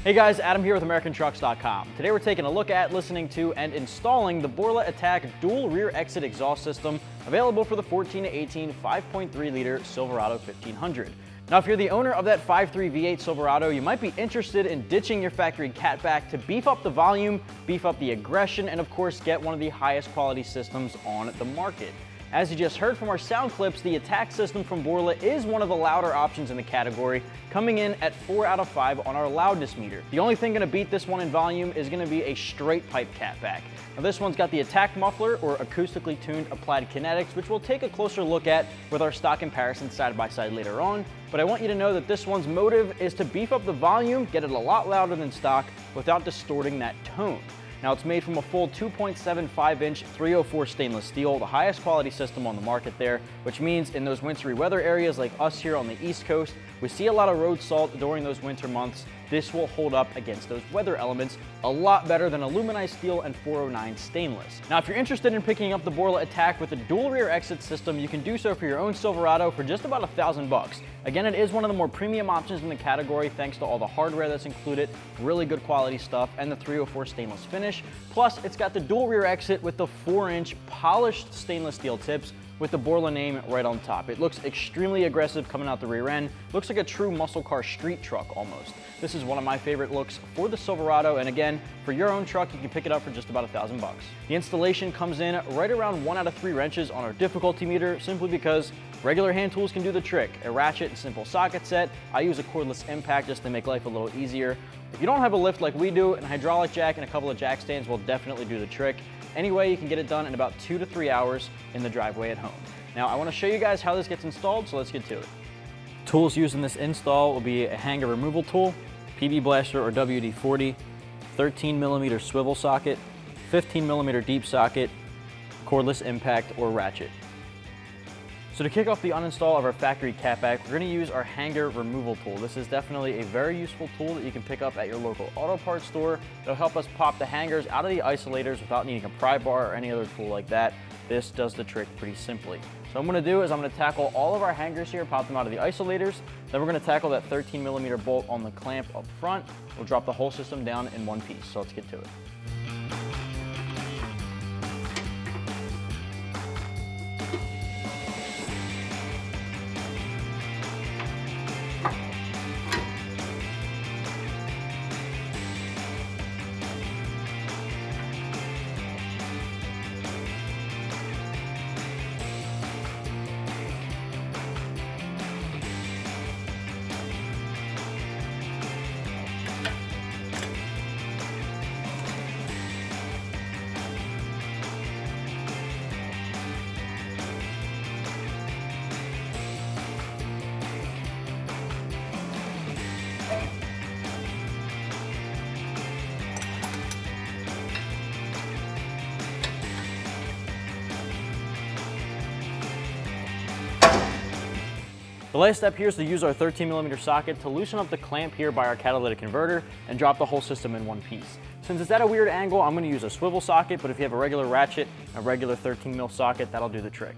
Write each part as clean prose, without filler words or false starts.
Hey guys, Adam here with AmericanTrucks.com. Today we're taking a look at, listening to, and installing the Borla ATAK dual rear exit exhaust system available for the 14 to 18 5.3 liter Silverado 1500. Now if you're the owner of that 5.3 V8 Silverado, you might be interested in ditching your factory Cat-Back to beef up the volume, beef up the aggression, and of course get one of the highest quality systems on the market. As you just heard from our sound clips, the ATAK system from Borla is one of the louder options in the category, coming in at 4 out of 5 on our loudness meter. The only thing going to beat this one in volume is going to be a straight pipe Cat-Back. Now this one's got the ATAK muffler, or acoustically tuned applied kinetics, which we'll take a closer look at with our stock comparison side by side later on. But I want you to know that this one's motive is to beef up the volume, get it a lot louder than stock without distorting that tone. Now it's made from a full 2.75-inch 304 stainless steel, the highest quality system on the market there, which means in those wintry weather areas like us here on the East Coast, we see a lot of road salt during those winter months. This will hold up against those weather elements a lot better than aluminized steel and 409 stainless. Now if you're interested in picking up the Borla ATAK with a dual rear exit system, you can do so for your own Silverado for just about $1,000. Again, it is one of the more premium options in the category thanks to all the hardware that's included, really good quality stuff, and the 304 stainless finish. Plus, it's got the dual rear exit with the 4-inch polished stainless steel tips with the Borla name right on top. It looks extremely aggressive coming out the rear end. Looks like a true muscle car street truck almost. This is one of my favorite looks for the Silverado, and again, for your own truck, you can pick it up for just about $1,000. The installation comes in right around 1 out of 3 wrenches on our difficulty meter, simply because regular hand tools can do the trick. A ratchet and simple socket set. I use a cordless impact just to make life a little easier. If you don't have a lift like we do, an hydraulic jack and a couple of jack stands will definitely do the trick. Anyway, you can get it done in about 2 to 3 hours in the driveway at home. Now, I want to show you guys how this gets installed, so let's get to it. Tools used in this install will be a hanger removal tool, PB blaster or WD-40, 13mm swivel socket, 15mm deep socket, cordless impact or ratchet. So to kick off the uninstall of our factory Cat-Back, we're going to use our hanger removal tool. This is definitely a very useful tool that you can pick up at your local auto parts store. It'll help us pop the hangers out of the isolators without needing a pry bar or any other tool like that. This does the trick pretty simply. So what I'm going to do is I'm going to tackle all of our hangers here, pop them out of the isolators. Then we're going to tackle that 13mm bolt on the clamp up front. We'll drop the whole system down in one piece. So let's get to it. The last step here is to use our 13mm socket to loosen up the clamp here by our catalytic converter and drop the whole system in one piece. Since it's at a weird angle, I'm going to use a swivel socket, but if you have a regular ratchet, a regular 13mm socket, that'll do the trick.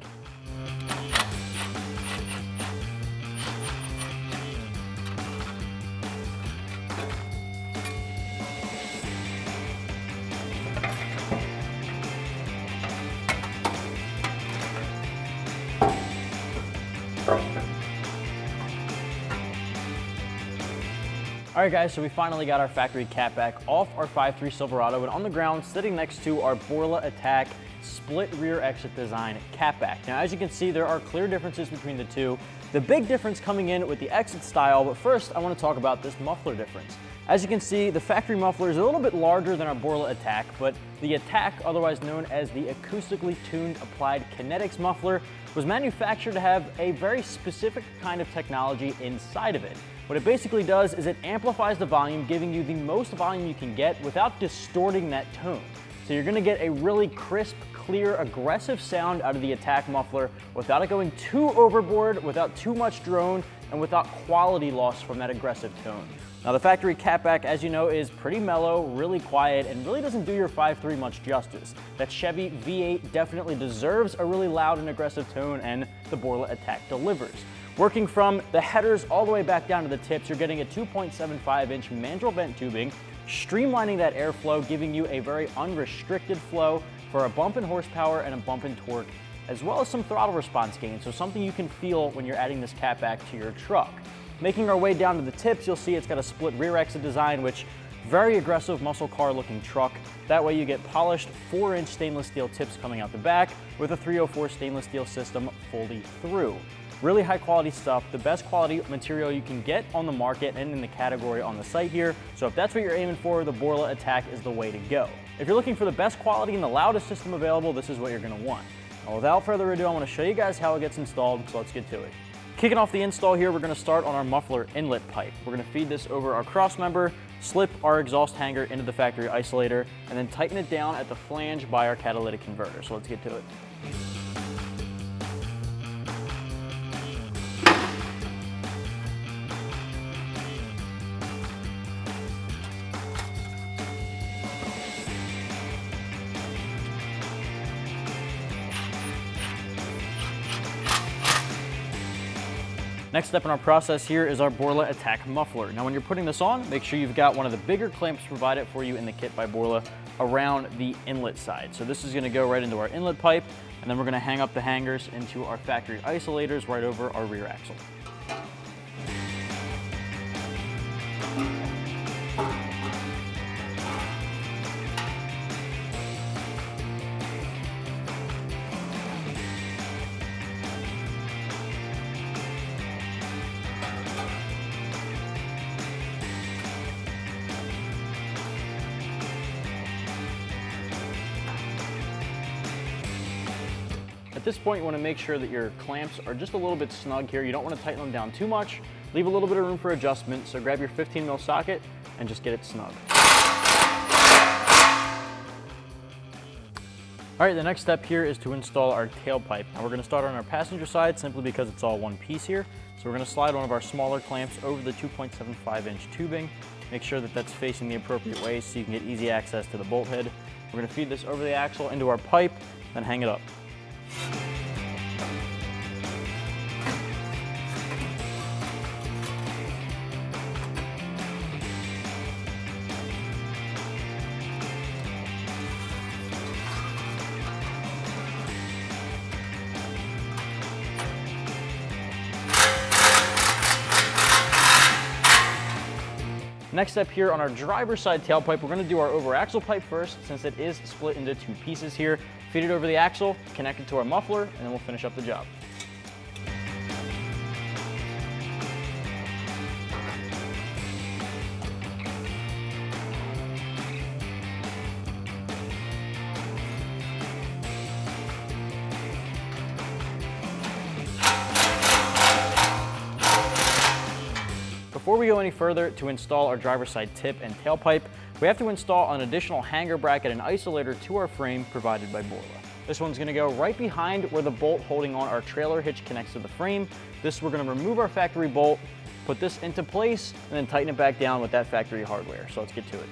All right guys, so we finally got our factory Cat-Back off our 5.3 Silverado and on the ground sitting next to our Borla ATAK split rear exit design Cat-Back. Now as you can see, there are clear differences between the two. The big difference coming in with the exit style, but first I want to talk about this muffler difference. As you can see, the factory muffler is a little bit larger than our Borla ATAK, but the ATAK, otherwise known as the acoustically tuned applied kinetics muffler, was manufactured to have a very specific kind of technology inside of it. What it basically does is it amplifies the volume, giving you the most volume you can get without distorting that tone. So you're going to get a really crisp, clear, aggressive sound out of the ATAK muffler without it going too overboard, without too much drone, and without quality loss from that aggressive tone. Now the factory Cat-Back, as you know, is pretty mellow, really quiet, and really doesn't do your 5.3 much justice. That Chevy V8 definitely deserves a really loud and aggressive tone, and the Borla ATAK delivers. Working from the headers all the way back down to the tips, you're getting a 2.75-inch mandrel vent tubing, streamlining that airflow, giving you a very unrestricted flow for a bump in horsepower and a bump in torque, as well as some throttle response gain, so something you can feel when you're adding this Cat-Back to your truck. Making our way down to the tips, you'll see it's got a split rear exit design, which very aggressive muscle car looking truck. That way you get polished 4-inch stainless steel tips coming out the back with a 304 stainless steel system fully through. Really high quality stuff, the best quality material you can get on the market and in the category on the site here. So if that's what you're aiming for, the Borla ATAK is the way to go. If you're looking for the best quality and the loudest system available, this is what you're gonna want. Now without further ado, I wanna show you guys how it gets installed, so let's get to it. Kicking off the install here, we're gonna start on our muffler inlet pipe. We're gonna feed this over our cross member, slip our exhaust hanger into the factory isolator, and then tighten it down at the flange by our catalytic converter. So let's get to it. Next step in our process here is our Borla ATAK muffler. Now when you're putting this on, make sure you've got one of the bigger clamps provided for you in the kit by Borla around the inlet side. So this is gonna go right into our inlet pipe, and then we're gonna hang up the hangers into our factory isolators right over our rear axle. At this point, you want to make sure that your clamps are just a little bit snug here. You don't want to tighten them down too much. Leave a little bit of room for adjustment. So grab your 15mm socket and just get it snug. All right, the next step here is to install our tailpipe. Now we're going to start on our passenger side simply because it's all one piece here. So we're going to slide one of our smaller clamps over the 2.75-inch tubing. Make sure that that's facing the appropriate way so you can get easy access to the bolt head. We're going to feed this over the axle into our pipe, then hang it up. Next step here on our driver's side tailpipe, we're going to do our over axle pipe first, since it is split into two pieces here. Feed it over the axle, connect it to our muffler, and then we'll finish up the job. Before we go any further, to install our driver's side tip and tailpipe, we have to install an additional hanger bracket and isolator to our frame provided by Borla. This one's gonna go right behind where the bolt holding on our trailer hitch connects to the frame. We're gonna remove our factory bolt, put this into place, and then tighten it back down with that factory hardware. So let's get to it.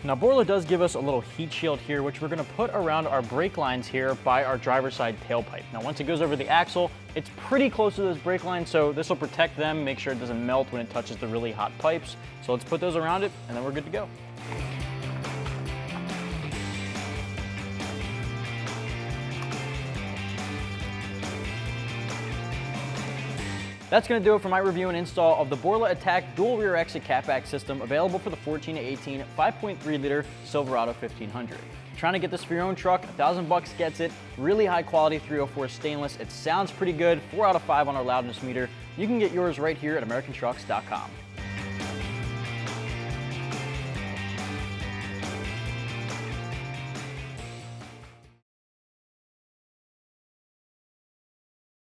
Now Borla does give us a little heat shield here, which we're gonna put around our brake lines here by our driver's side tailpipe. Now once it goes over the axle, it's pretty close to those brake lines, so this will protect them, make sure it doesn't melt when it touches the really hot pipes. So let's put those around it, and then we're good to go. That's going to do it for my review and install of the Borla ATAK dual rear exit catback system, available for the 14 to 18 5.3 liter Silverado 1500. Trying to get this for your own truck, $1,000 gets it. Really high quality 304 stainless. It sounds pretty good, 4 out of 5 on our loudness meter. You can get yours right here at AmericanTrucks.com.